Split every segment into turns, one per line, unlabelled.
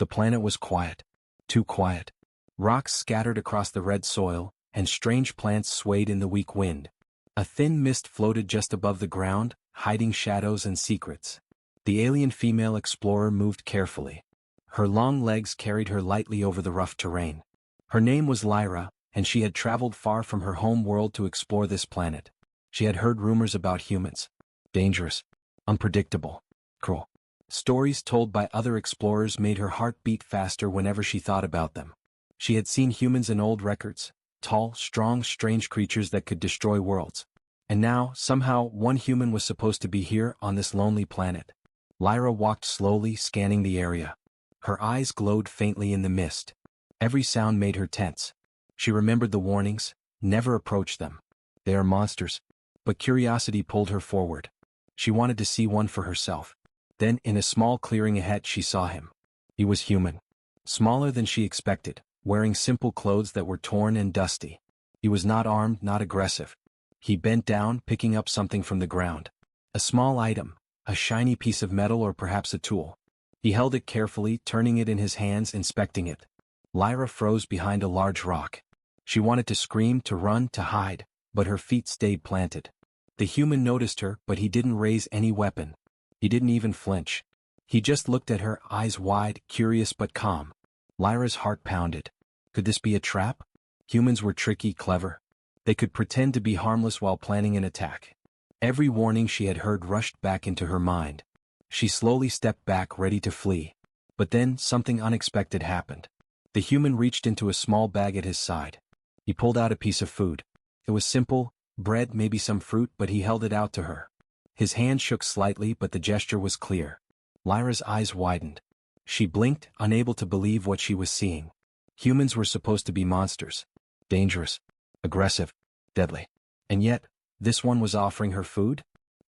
The planet was quiet. Too quiet. Rocks scattered across the red soil, and strange plants swayed in the weak wind. A thin mist floated just above the ground, hiding shadows and secrets. The alien female explorer moved carefully. Her long legs carried her lightly over the rough terrain. Her name was Lyra, and she had traveled far from her home world to explore this planet. She had heard rumors about humans. Dangerous, unpredictable, cruel. Stories told by other explorers made her heart beat faster whenever she thought about them. She had seen humans in old records, tall, strong, strange creatures that could destroy worlds. And now, somehow, one human was supposed to be here on this lonely planet. Lyra walked slowly, scanning the area. Her eyes glowed faintly in the mist. Every sound made her tense. She remembered the warnings: never approach them. They are monsters. But curiosity pulled her forward. She wanted to see one for herself. Then, in a small clearing ahead, she saw him. He was human. Smaller than she expected, wearing simple clothes that were torn and dusty. He was not armed, not aggressive. He bent down, picking up something from the ground. A small item, a shiny piece of metal or perhaps a tool. He held it carefully, turning it in his hands, inspecting it. Lyra froze behind a large rock. She wanted to scream, to run, to hide, but her feet stayed planted. The human noticed her, but he didn't raise any weapon. He didn't even flinch. He just looked at her, eyes wide, curious but calm. Lyra's heart pounded. Could this be a trap? Humans were tricky, clever. They could pretend to be harmless while planning an attack. Every warning she had heard rushed back into her mind. She slowly stepped back, ready to flee. But then, something unexpected happened. The human reached into a small bag at his side. He pulled out a piece of food. It was simple, bread, maybe some fruit, but he held it out to her. His hand shook slightly, but the gesture was clear. Lyra's eyes widened. She blinked, unable to believe what she was seeing. Humans were supposed to be monsters. Dangerous, aggressive, deadly. And yet, this one was offering her food?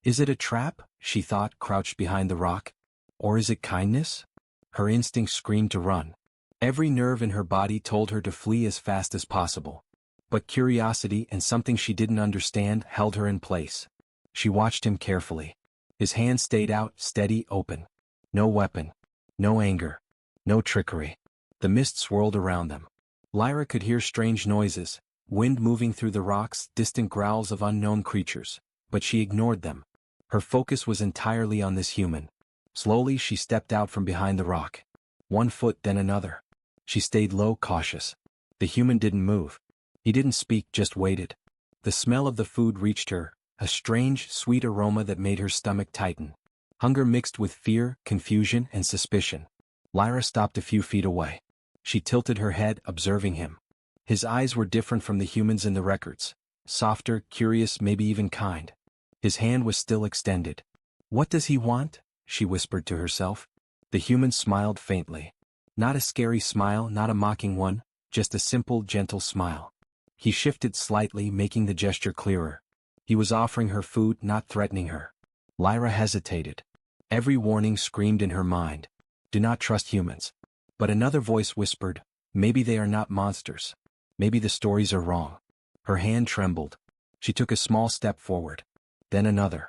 Is it a trap, she thought, crouched behind the rock? Or is it kindness? Her instinct screamed to run. Every nerve in her body told her to flee as fast as possible. But curiosity and something she didn't understand held her in place. She watched him carefully. His hand stayed out, steady, open. No weapon. No anger. No trickery. The mist swirled around them. Lyra could hear strange noises, wind moving through the rocks, distant growls of unknown creatures. But she ignored them. Her focus was entirely on this human. Slowly she stepped out from behind the rock. One foot, then another. She stayed low, cautious. The human didn't move. He didn't speak, just waited. The smell of the food reached her, a strange, sweet aroma that made her stomach tighten. Hunger mixed with fear, confusion, and suspicion. Lyra stopped a few feet away. She tilted her head, observing him. His eyes were different from the humans in the records. Softer, curious, maybe even kind. His hand was still extended. "What does he want?" she whispered to herself. The human smiled faintly. Not a scary smile, not a mocking one, just a simple, gentle smile. He shifted slightly, making the gesture clearer. He was offering her food, not threatening her. Lyra hesitated. Every warning screamed in her mind. Do not trust humans. But another voice whispered, maybe they are not monsters. Maybe the stories are wrong. Her hand trembled. She took a small step forward. Then another.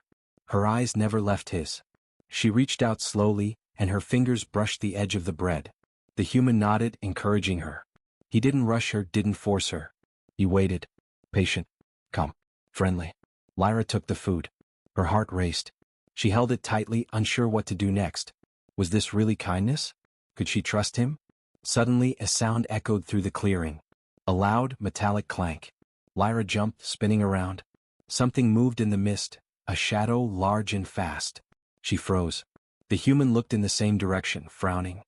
Her eyes never left his. She reached out slowly, and her fingers brushed the edge of the bread. The human nodded, encouraging her. He didn't rush her, didn't force her. He waited. Patient. Calm. Friendly. Lyra took the food. Her heart raced. She held it tightly, unsure what to do next. Was this really kindness? Could she trust him? Suddenly, a sound echoed through the clearing. A loud, metallic clank. Lyra jumped, spinning around. Something moved in the mist, a shadow large and fast. She froze. The human looked in the same direction, frowning.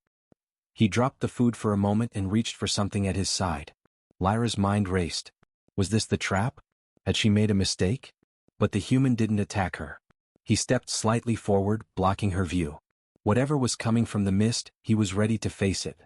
He dropped the food for a moment and reached for something at his side. Lyra's mind raced. Was this the trap? Had she made a mistake? But the human didn't attack her. He stepped slightly forward, blocking her view. Whatever was coming from the mist, he was ready to face it.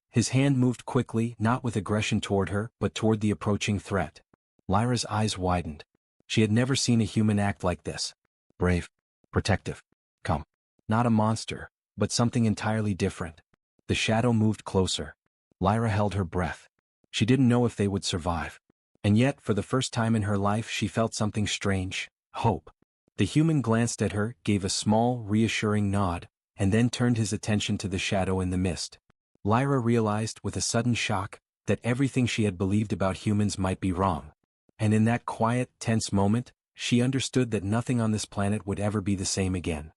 His hand moved quickly, not with aggression toward her, but toward the approaching threat. Lyra's eyes widened. She had never seen a human act like this. Brave. Protective. Calm. Not a monster, but something entirely different. The shadow moved closer. Lyra held her breath. She didn't know if they would survive. And yet, for the first time in her life, she felt something strange. Hope. The human glanced at her, gave a small, reassuring nod, and then turned his attention to the shadow in the mist. Lyra realized with a sudden shock that everything she had believed about humans might be wrong. And in that quiet, tense moment, she understood that nothing on this planet would ever be the same again.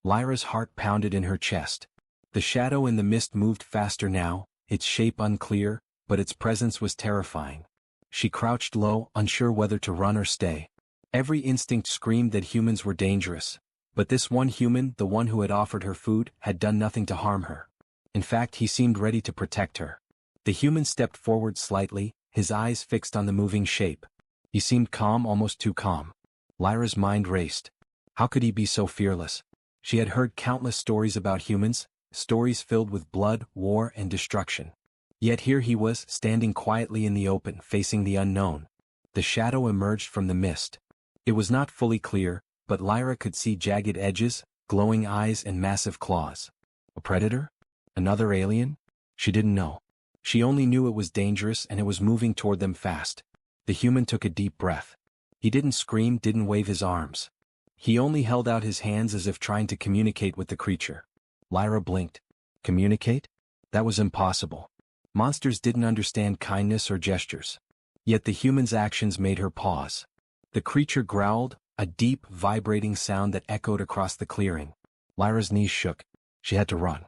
Lyra's heart pounded in her chest. The shadow in the mist moved faster now, its shape unclear, but its presence was terrifying. She crouched low, unsure whether to run or stay. Every instinct screamed that humans were dangerous, but this one human, the one who had offered her food, had done nothing to harm her. In fact, he seemed ready to protect her. The human stepped forward slightly, his eyes fixed on the moving shape. He seemed calm, almost too calm. Lyra's mind raced. How could he be so fearless? She had heard countless stories about humans, stories filled with blood, war, and destruction. Yet here he was, standing quietly in the open, facing the unknown. The shadow emerged from the mist. It was not fully clear, but Lyra could see jagged edges, glowing eyes, and massive claws. A predator? Another alien? She didn't know. She only knew it was dangerous and it was moving toward them fast. The human took a deep breath. He didn't scream, didn't wave his arms. He only held out his hands as if trying to communicate with the creature. Lyra blinked. Communicate? That was impossible. Monsters didn't understand kindness or gestures. Yet the human's actions made her pause. The creature growled, a deep, vibrating sound that echoed across the clearing. Lyra's knees shook. She had to run.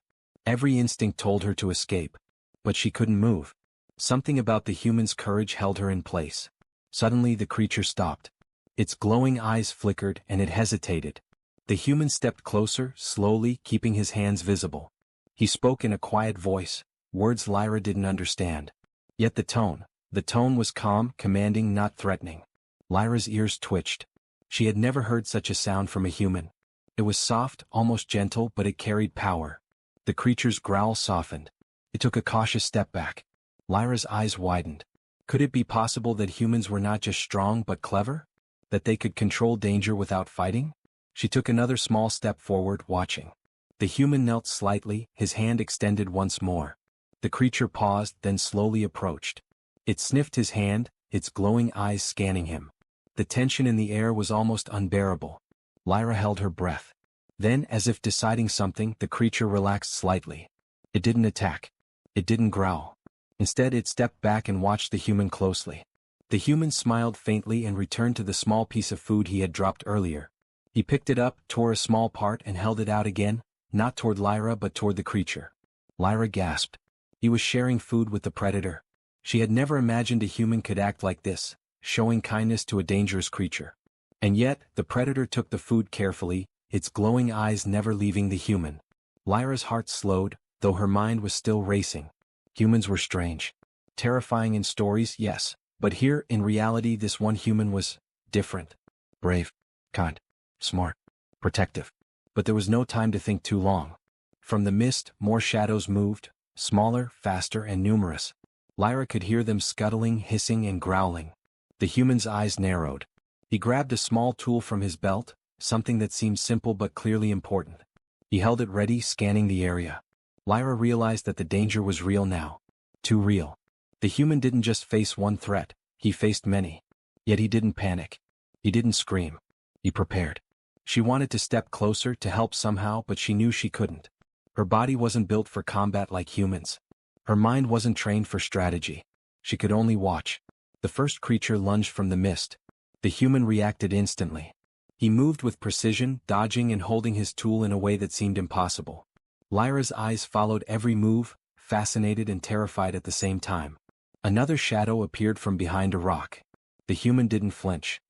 Every instinct told her to escape. But she couldn't move. Something about the human's courage held her in place. Suddenly the creature stopped. Its glowing eyes flickered and it hesitated. The human stepped closer, slowly, keeping his hands visible. He spoke in a quiet voice, words Lyra didn't understand. Yet the tone was calm, commanding, not threatening. Lyra's ears twitched. She had never heard such a sound from a human. It was soft, almost gentle, but it carried power. The creature's growl softened. It took a cautious step back. Lyra's eyes widened. Could it be possible that humans were not just strong but clever? That they could control danger without fighting? She took another small step forward, watching. The human knelt slightly, his hand extended once more. The creature paused, then slowly approached. It sniffed his hand, its glowing eyes scanning him. The tension in the air was almost unbearable. Lyra held her breath. Then, as if deciding something, the creature relaxed slightly. It didn't attack. It didn't growl. Instead, it stepped back and watched the human closely. The human smiled faintly and returned to the small piece of food he had dropped earlier. He picked it up, tore a small part and held it out again, not toward Lyra but toward the creature. Lyra gasped. He was sharing food with the predator. She had never imagined a human could act like this, showing kindness to a dangerous creature. And yet, the predator took the food carefully, its glowing eyes never leaving the human. Lyra's heart slowed, though her mind was still racing. Humans were strange. Terrifying in stories, yes, but here, in reality, this one human was different. Brave, kind, smart, protective. But there was no time to think too long. From the mist, more shadows moved, smaller, faster, and numerous. Lyra could hear them scuttling, hissing, and growling. The human's eyes narrowed. He grabbed a small tool from his belt, something that seemed simple but clearly important. He held it ready, scanning the area. Lyra realized that the danger was real now. Too real. The human didn't just face one threat, he faced many. Yet he didn't panic. He didn't scream. He prepared. She wanted to step closer to help somehow, but she knew she couldn't. Her body wasn't built for combat like humans. Her mind wasn't trained for strategy. She could only watch. The first creature lunged from the mist. The human reacted instantly. He moved with precision, dodging and holding his tool in a way that seemed impossible. Lyra's eyes followed every move, fascinated and terrified at the same time. Another shadow appeared from behind a rock. The human didn't flinch.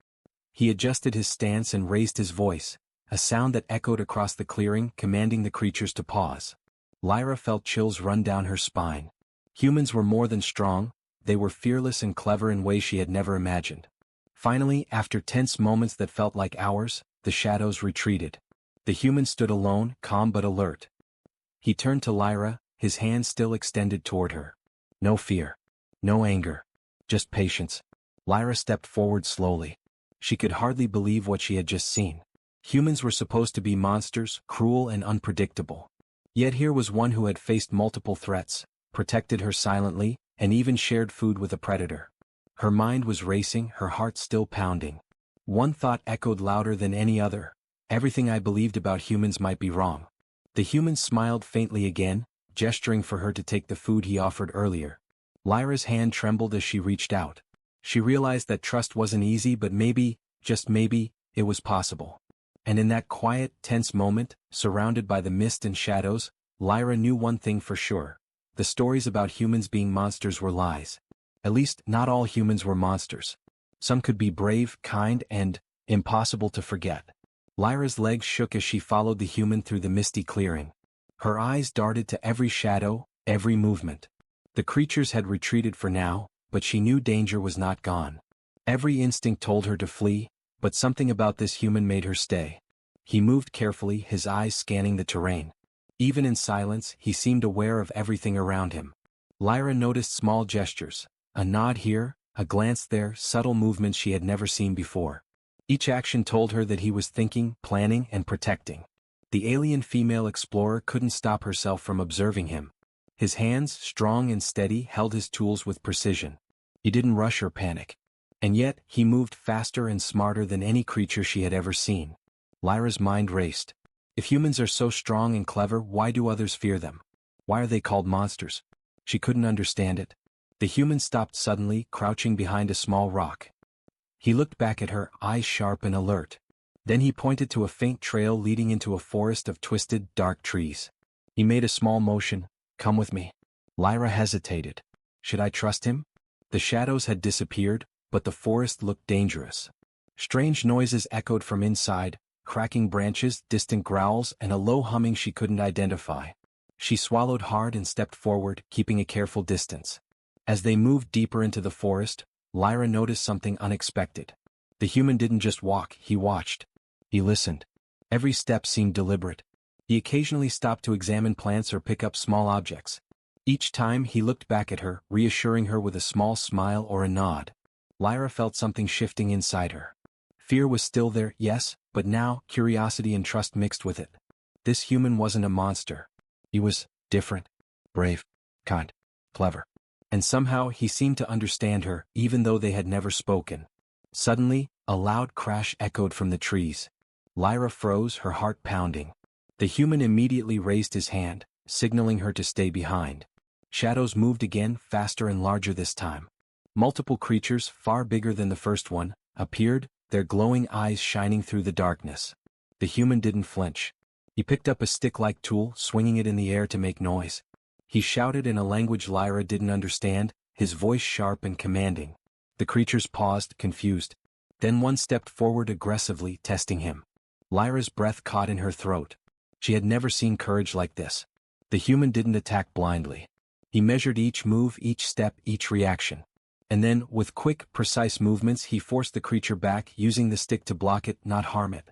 He adjusted his stance and raised his voice, a sound that echoed across the clearing, commanding the creatures to pause. Lyra felt chills run down her spine. Humans were more than strong, they were fearless and clever in ways she had never imagined. Finally, after tense moments that felt like hours, the shadows retreated. The human stood alone, calm but alert. He turned to Lyra, his hand still extended toward her. No fear. No anger. Just patience. Lyra stepped forward slowly. She could hardly believe what she had just seen. Humans were supposed to be monsters, cruel and unpredictable. Yet here was one who had faced multiple threats, protected her silently, and even shared food with a predator. Her mind was racing, her heart still pounding. One thought echoed louder than any other. Everything I believed about humans might be wrong. The human smiled faintly again, gesturing for her to take the food he offered earlier. Lyra's hand trembled as she reached out. She realized that trust wasn't easy, but maybe, just maybe, it was possible. And in that quiet, tense moment, surrounded by the mist and shadows, Lyra knew one thing for sure. The stories about humans being monsters were lies. At least, not all humans were monsters. Some could be brave, kind, and impossible to forget. Lyra's legs shook as she followed the human through the misty clearing. Her eyes darted to every shadow, every movement. The creatures had retreated for now, but she knew danger was not gone. Every instinct told her to flee, but something about this human made her stay. He moved carefully, his eyes scanning the terrain. Even in silence, he seemed aware of everything around him. Lyra noticed small gestures, a nod here, a glance there, subtle movements she had never seen before. Each action told her that he was thinking, planning, and protecting. The alien female explorer couldn't stop herself from observing him. His hands, strong and steady, held his tools with precision. He didn't rush or panic. And yet, he moved faster and smarter than any creature she had ever seen. Lyra's mind raced. If humans are so strong and clever, why do others fear them? Why are they called monsters? She couldn't understand it. The human stopped suddenly, crouching behind a small rock. He looked back at her, eyes sharp and alert. Then he pointed to a faint trail leading into a forest of twisted, dark trees. He made a small motion. "Come with me." Lyra hesitated. Should I trust him? The shadows had disappeared, but the forest looked dangerous. Strange noises echoed from inside, cracking branches, distant growls, and a low humming she couldn't identify. She swallowed hard and stepped forward, keeping a careful distance. As they moved deeper into the forest, Lyra noticed something unexpected. The human didn't just walk, he watched. He listened. Every step seemed deliberate. He occasionally stopped to examine plants or pick up small objects. Each time he looked back at her, reassuring her with a small smile or a nod. Lyra felt something shifting inside her. Fear was still there, yes, but now curiosity and trust mixed with it. This human wasn't a monster. He was different, brave, kind, clever. And somehow he seemed to understand her, even though they had never spoken. Suddenly, a loud crash echoed from the trees. Lyra froze, her heart pounding. The human immediately raised his hand, signaling her to stay behind. Shadows moved again, faster and larger this time. Multiple creatures, far bigger than the first one, appeared, their glowing eyes shining through the darkness. The human didn't flinch. He picked up a stick-like tool, swinging it in the air to make noise. He shouted in a language Lyra didn't understand, his voice sharp and commanding. The creatures paused, confused. Then one stepped forward aggressively, testing him. Lyra's breath caught in her throat. She had never seen courage like this. The human didn't attack blindly. He measured each move, each step, each reaction. And then, with quick, precise movements, he forced the creature back, using the stick to block it, not harm it.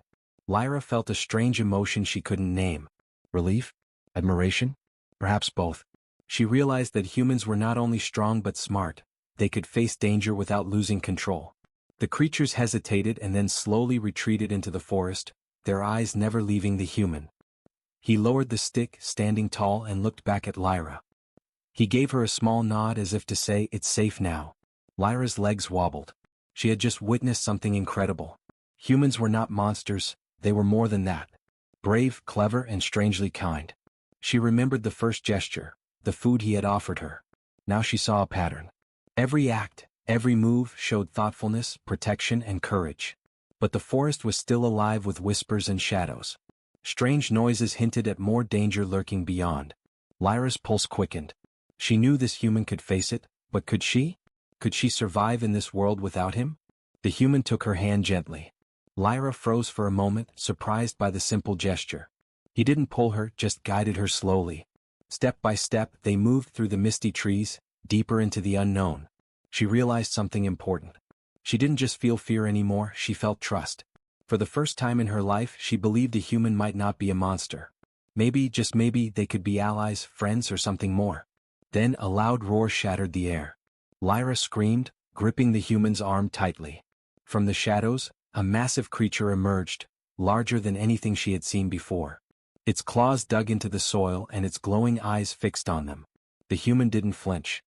Lyra felt a strange emotion she couldn't name. Relief? Admiration? Perhaps both. She realized that humans were not only strong but smart. They could face danger without losing control. The creatures hesitated and then slowly retreated into the forest, their eyes never leaving the human. He lowered the stick, standing tall, and looked back at Lyra. He gave her a small nod as if to say, "It's safe now." Lyra's legs wobbled. She had just witnessed something incredible. Humans were not monsters, they were more than that. Brave, clever, and strangely kind. She remembered the first gesture, the food he had offered her. Now she saw a pattern. Every act, every move showed thoughtfulness, protection, and courage. But the forest was still alive with whispers and shadows. Strange noises hinted at more danger lurking beyond. Lyra's pulse quickened. She knew this human could face it, but could she? Could she survive in this world without him? The human took her hand gently. Lyra froze for a moment, surprised by the simple gesture. He didn't pull her, just guided her slowly. Step by step, they moved through the misty trees, deeper into the unknown. She realized something important. She didn't just feel fear anymore, she felt trust. For the first time in her life, she believed a human might not be a monster. Maybe, just maybe, they could be allies, friends, or something more. Then a loud roar shattered the air. Lyra screamed, gripping the human's arm tightly. From the shadows, a massive creature emerged, larger than anything she had seen before. Its claws dug into the soil and its glowing eyes fixed on them. The human didn't flinch.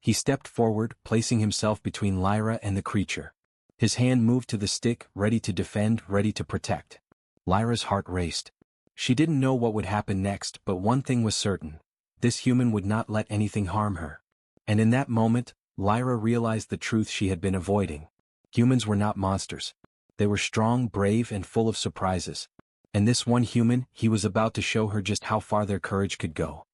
He stepped forward, placing himself between Lyra and the creature. His hand moved to the stick, ready to defend, ready to protect. Lyra's heart raced. She didn't know what would happen next, but one thing was certain. This human would not let anything harm her. And in that moment, Lyra realized the truth she had been avoiding. Humans were not monsters. They were strong, brave, and full of surprises. And this one human, he was about to show her just how far their courage could go.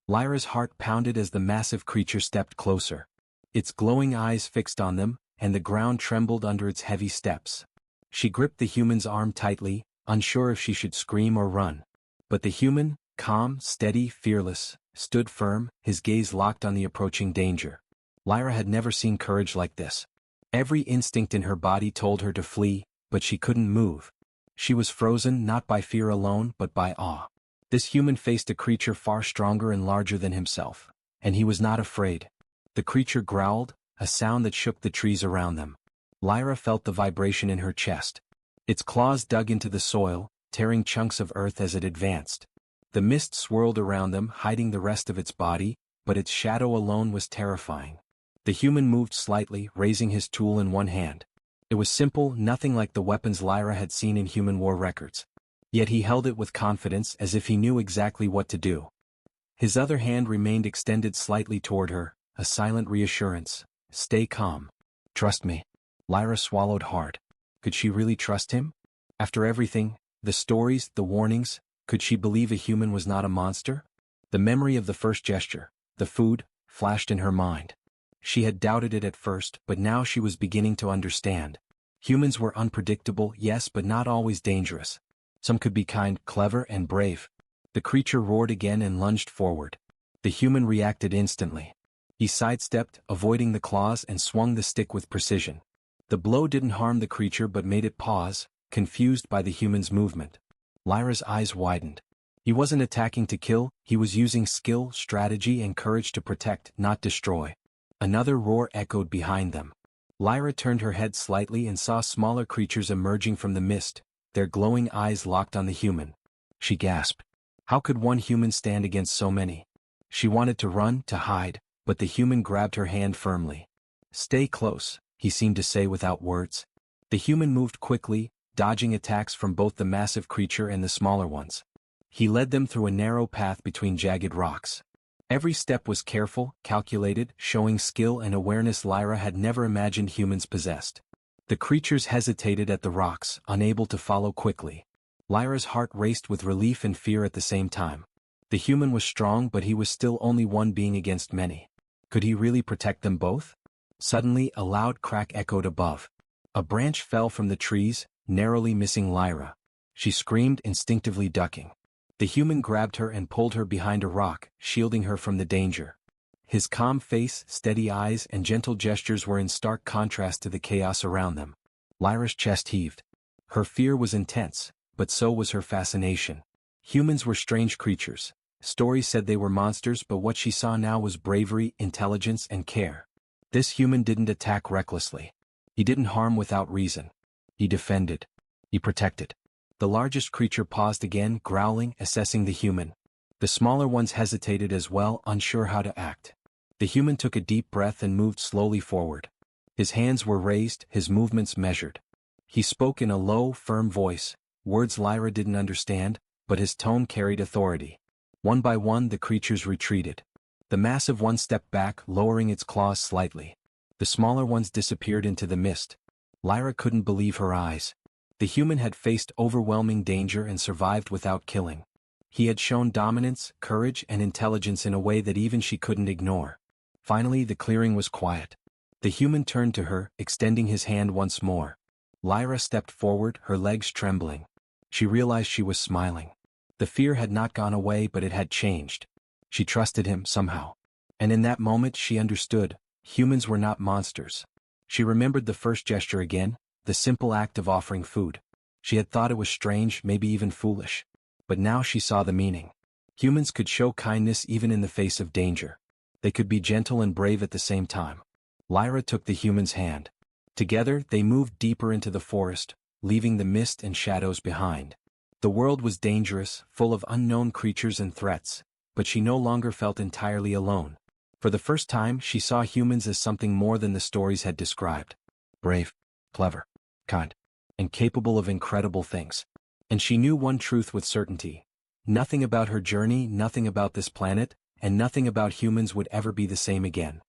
Lyra's heart pounded as the massive creature stepped closer. Its glowing eyes fixed on them, and the ground trembled under its heavy steps. She gripped the human's arm tightly, unsure if she should scream or run. But the human, calm, steady, fearless, stood firm, his gaze locked on the approaching danger. Lyra had never seen courage like this. Every instinct in her body told her to flee, but she couldn't move. She was frozen not by fear alone but by awe. This human faced a creature far stronger and larger than himself, and he was not afraid. The creature growled, a sound that shook the trees around them. Lyra felt the vibration in her chest. Its claws dug into the soil, tearing chunks of earth as it advanced. The mist swirled around them, hiding the rest of its body, but its shadow alone was terrifying. The human moved slightly, raising his tool in one hand. It was simple, nothing like the weapons Lyra had seen in human war records. Yet he held it with confidence as if he knew exactly what to do. His other hand remained extended slightly toward her, a silent reassurance. Stay calm. Trust me. Lyra swallowed hard. Could she really trust him? After everything, the stories, the warnings, could she believe a human was not a monster? The memory of the first gesture, the food, flashed in her mind. She had doubted it at first, but now she was beginning to understand. Humans were unpredictable, yes, but not always dangerous. Some could be kind, clever, and brave. The creature roared again and lunged forward. The human reacted instantly. He sidestepped, avoiding the claws, and swung the stick with precision. The blow didn't harm the creature but made it pause, confused by the human's movement. Lyra's eyes widened. He wasn't attacking to kill, he was using skill, strategy, and courage to protect, not destroy. Another roar echoed behind them. Lyra turned her head slightly and saw smaller creatures emerging from the mist, their glowing eyes locked on the human. She gasped. How could one human stand against so many? She wanted to run, to hide, but the human grabbed her hand firmly. Stay close, he seemed to say without words. The human moved quickly, dodging attacks from both the massive creature and the smaller ones. He led them through a narrow path between jagged rocks. Every step was careful, calculated, showing skill and awareness Lyra had never imagined humans possessed. The creatures hesitated at the rocks, unable to follow quickly. Lyra's heart raced with relief and fear at the same time. The human was strong, but he was still only one being against many. Could he really protect them both? Suddenly, a loud crack echoed above. A branch fell from the trees, narrowly missing Lyra. She screamed, instinctively ducking. The human grabbed her and pulled her behind a rock, shielding her from the danger. His calm face, steady eyes, and gentle gestures were in stark contrast to the chaos around them. Lyra's chest heaved. Her fear was intense, but so was her fascination. Humans were strange creatures. Stories said they were monsters, but what she saw now was bravery, intelligence, and care. This human didn't attack recklessly. He didn't harm without reason. He defended. He protected. The largest creature paused again, growling, assessing the human. The smaller ones hesitated as well, unsure how to act. The human took a deep breath and moved slowly forward. His hands were raised, his movements measured. He spoke in a low, firm voice, words Lyra didn't understand, but his tone carried authority. One by one the creatures retreated. The massive one stepped back, lowering its claws slightly. The smaller ones disappeared into the mist. Lyra couldn't believe her eyes. The human had faced overwhelming danger and survived without killing. He had shown dominance, courage, and intelligence in a way that even she couldn't ignore. Finally, the clearing was quiet. The human turned to her, extending his hand once more. Lyra stepped forward, her legs trembling. She realized she was smiling. The fear had not gone away, but it had changed. She trusted him somehow. And in that moment she understood, humans were not monsters. She remembered the first gesture again, the simple act of offering food. She had thought it was strange, maybe even foolish. But now she saw the meaning. Humans could show kindness even in the face of danger. They could be gentle and brave at the same time. Lyra took the human's hand. Together, they moved deeper into the forest, leaving the mist and shadows behind. The world was dangerous, full of unknown creatures and threats, but she no longer felt entirely alone. For the first time, she saw humans as something more than the stories had described. Brave, clever, kind, and capable of incredible things. And she knew one truth with certainty. Nothing about her journey, nothing about this planet, and nothing about humans would ever be the same again.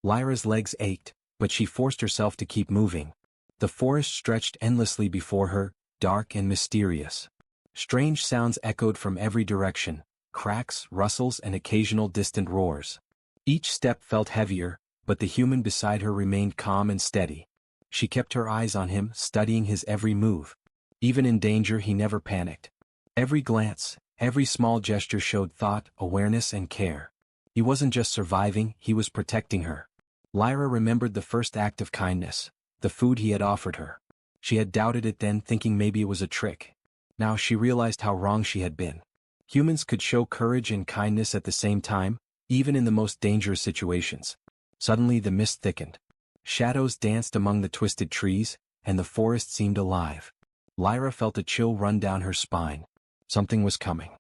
Lyra's legs ached, but she forced herself to keep moving. The forest stretched endlessly before her, dark and mysterious. Strange sounds echoed from every direction, cracks, rustles, and occasional distant roars. Each step felt heavier, but the human beside her remained calm and steady. She kept her eyes on him, studying his every move. Even in danger, he never panicked. Every glance, every small gesture showed thought, awareness, and care. He wasn't just surviving, he was protecting her. Lyra remembered the first act of kindness, the food he had offered her. She had doubted it then, thinking maybe it was a trick. Now she realized how wrong she had been. Humans could show courage and kindness at the same time, even in the most dangerous situations. Suddenly the mist thickened. Shadows danced among the twisted trees, and the forest seemed alive. Lyra felt a chill run down her spine. Something was coming.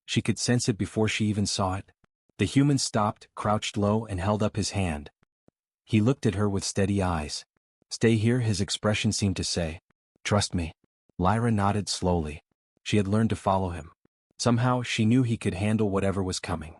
She could sense it before she even saw it. The human stopped, crouched low, and held up his hand. He looked at her with steady eyes. "Stay here," his expression seemed to say. "Trust me." Lyra nodded slowly. She had learned to follow him. Somehow she knew he could handle whatever was coming.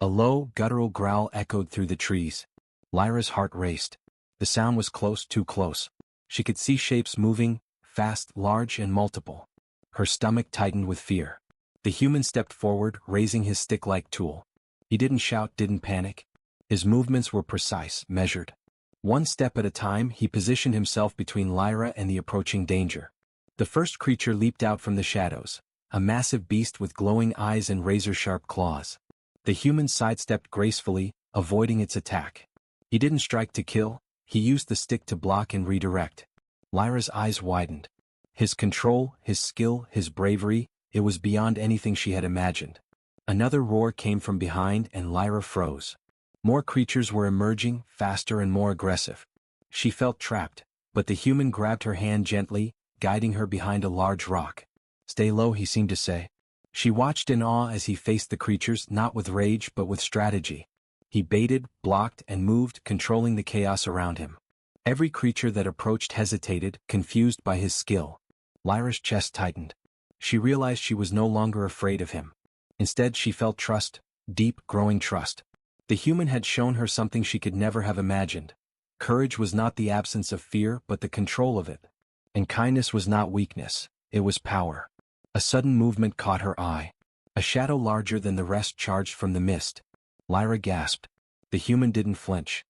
A low, guttural growl echoed through the trees. Lyra's heart raced. The sound was close, too close. She could see shapes moving, fast, large, and multiple. Her stomach tightened with fear. The human stepped forward, raising his stick-like tool. He didn't shout, didn't panic. His movements were precise, measured. One step at a time, he positioned himself between Lyra and the approaching danger. The first creature leaped out from the shadows, a massive beast with glowing eyes and razor-sharp claws. The human sidestepped gracefully, avoiding its attack. He didn't strike to kill, he used the stick to block and redirect. Lyra's eyes widened. His control, his skill, his bravery, it was beyond anything she had imagined. Another roar came from behind and Lyra froze. More creatures were emerging, faster and more aggressive. She felt trapped, but the human grabbed her hand gently, guiding her behind a large rock. "Stay low," he seemed to say. She watched in awe as he faced the creatures, not with rage but with strategy. He baited, blocked, and moved, controlling the chaos around him. Every creature that approached hesitated, confused by his skill. Lyra's chest tightened. She realized she was no longer afraid of him. Instead she felt trust, deep, growing trust. The human had shown her something she could never have imagined. Courage was not the absence of fear but the control of it. And kindness was not weakness, it was power. A sudden movement caught her eye. A shadow larger than the rest charged from the mist. Lyra gasped. The human didn't flinch.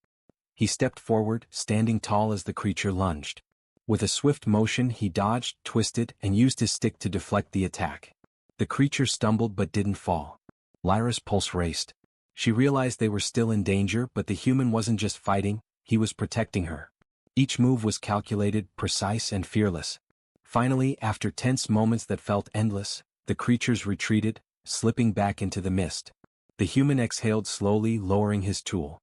He stepped forward, standing tall as the creature lunged. With a swift motion he dodged, twisted, and used his stick to deflect the attack. The creature stumbled but didn't fall. Lyra's pulse raced. She realized they were still in danger, but the human wasn't just fighting, he was protecting her. Each move was calculated, precise, and fearless. Finally, after tense moments that felt endless, the creatures retreated, slipping back into the mist. The human exhaled slowly, lowering his tool.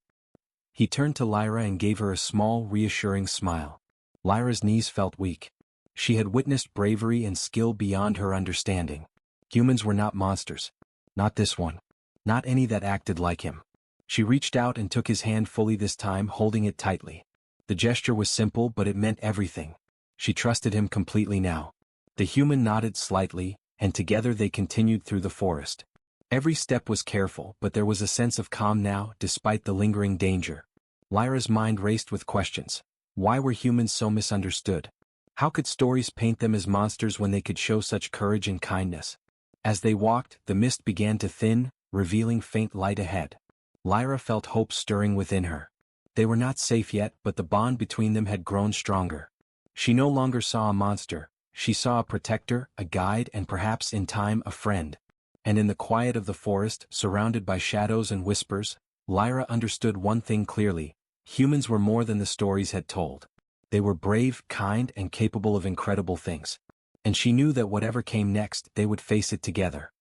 He turned to Lyra and gave her a small, reassuring smile. Lyra's knees felt weak. She had witnessed bravery and skill beyond her understanding. Humans were not monsters. Not this one. Not any that acted like him. She reached out and took his hand fully this time, holding it tightly. The gesture was simple, but it meant everything. She trusted him completely now. The human nodded slightly, and together they continued through the forest. Every step was careful, but there was a sense of calm now, despite the lingering danger. Lyra's mind raced with questions. Why were humans so misunderstood? How could stories paint them as monsters when they could show such courage and kindness? As they walked, the mist began to thin, revealing faint light ahead. Lyra felt hope stirring within her. They were not safe yet, but the bond between them had grown stronger. She no longer saw a monster, she saw a protector, a guide, and perhaps in time a friend. And in the quiet of the forest, surrounded by shadows and whispers, Lyra understood one thing clearly: humans were more than the stories had told. They were brave, kind, and capable of incredible things. And she knew that whatever came next, they would face it together.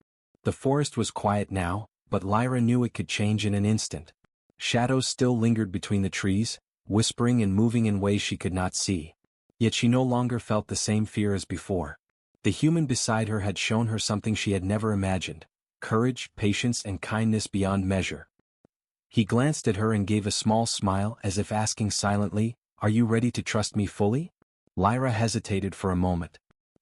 The forest was quiet now, but Lyra knew it could change in an instant. Shadows still lingered between the trees, whispering and moving in ways she could not see. Yet she no longer felt the same fear as before. The human beside her had shown her something she had never imagined: courage, patience, and kindness beyond measure. He glanced at her and gave a small smile, as if asking silently, "Are you ready to trust me fully?" Lyra hesitated for a moment.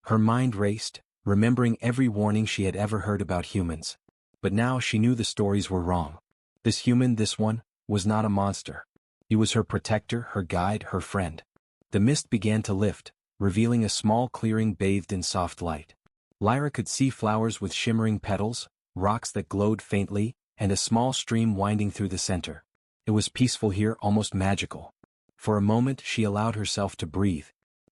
Her mind raced, remembering every warning she had ever heard about humans. But now she knew the stories were wrong. This human, this one, was not a monster. He was her protector, her guide, her friend. The mist began to lift, revealing a small clearing bathed in soft light. Lyra could see flowers with shimmering petals, rocks that glowed faintly, and a small stream winding through the center. It was peaceful here, almost magical. For a moment she allowed herself to breathe.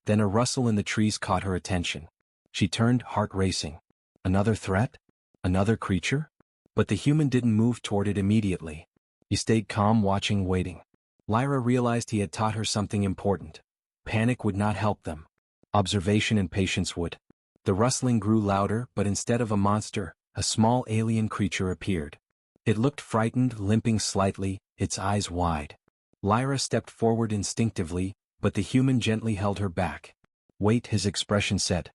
Then a rustle in the trees caught her attention. She turned, heart racing. Another threat? Another creature? But the human didn't move toward it immediately. He stayed calm, watching, waiting. Lyra realized he had taught her something important. Panic would not help them. Observation and patience would. The rustling grew louder, but instead of a monster, a small alien creature appeared. It looked frightened, limping slightly, its eyes wide. Lyra stepped forward instinctively, but the human gently held her back. Wait, his expression said.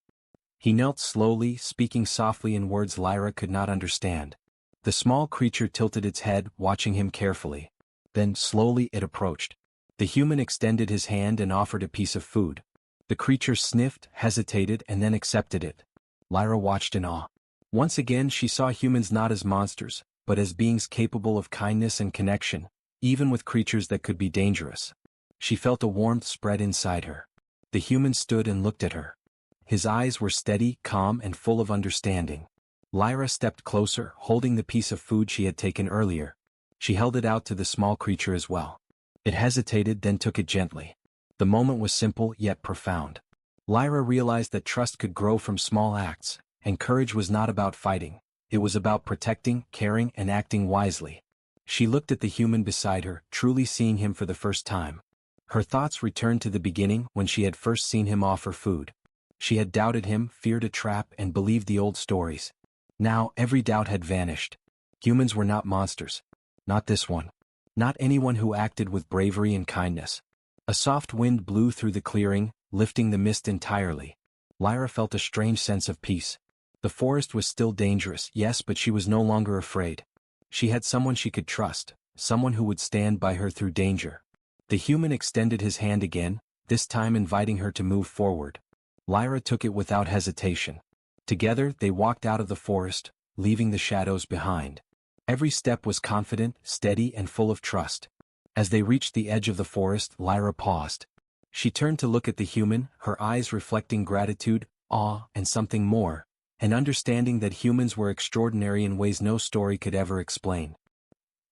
He knelt slowly, speaking softly in words Lyra could not understand. The small creature tilted its head, watching him carefully. Then, slowly, it approached. The human extended his hand and offered a piece of food. The creature sniffed, hesitated, and then accepted it. Lyra watched in awe. Once again she saw humans not as monsters, but as beings capable of kindness and connection, even with creatures that could be dangerous. She felt a warmth spread inside her. The human stood and looked at her. His eyes were steady, calm, and full of understanding. Lyra stepped closer, holding the piece of food she had taken earlier. She held it out to the small creature as well. It hesitated, then took it gently. The moment was simple, yet profound. Lyra realized that trust could grow from small acts, and courage was not about fighting. It was about protecting, caring, and acting wisely. She looked at the human beside her, truly seeing him for the first time. Her thoughts returned to the beginning when she had first seen him offer food. She had doubted him, feared a trap, and believed the old stories. Now, every doubt had vanished. Humans were not monsters. Not this one. Not anyone who acted with bravery and kindness. A soft wind blew through the clearing, lifting the mist entirely. Lyra felt a strange sense of peace. The forest was still dangerous, yes, but she was no longer afraid. She had someone she could trust, someone who would stand by her through danger. The human extended his hand again, this time inviting her to move forward. Lyra took it without hesitation. Together they walked out of the forest, leaving the shadows behind. Every step was confident, steady, and full of trust. As they reached the edge of the forest, Lyra paused. She turned to look at the human, her eyes reflecting gratitude, awe, and something more, an understanding that humans were extraordinary in ways no story could ever explain.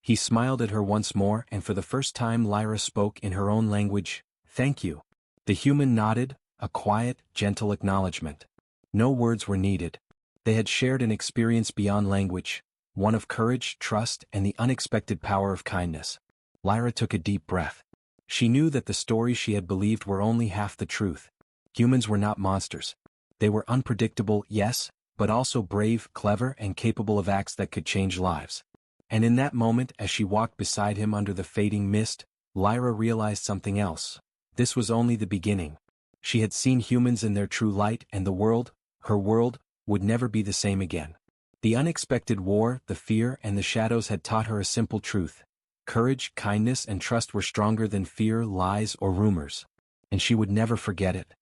He smiled at her once more, and for the first time Lyra spoke in her own language, "Thank you." The human nodded, a quiet, gentle acknowledgement. No words were needed. They had shared an experience beyond language, one of courage, trust, and the unexpected power of kindness. Lyra took a deep breath. She knew that the stories she had believed were only half the truth. Humans were not monsters. They were unpredictable, yes, but also brave, clever, and capable of acts that could change lives. And in that moment, as she walked beside him under the fading mist, Lyra realized something else. This was only the beginning. She had seen humans in their true light, and the world, her world, would never be the same again. The unexpected war, the fear, and the shadows had taught her a simple truth. Courage, kindness, and trust were stronger than fear, lies, or rumors. And she would never forget it.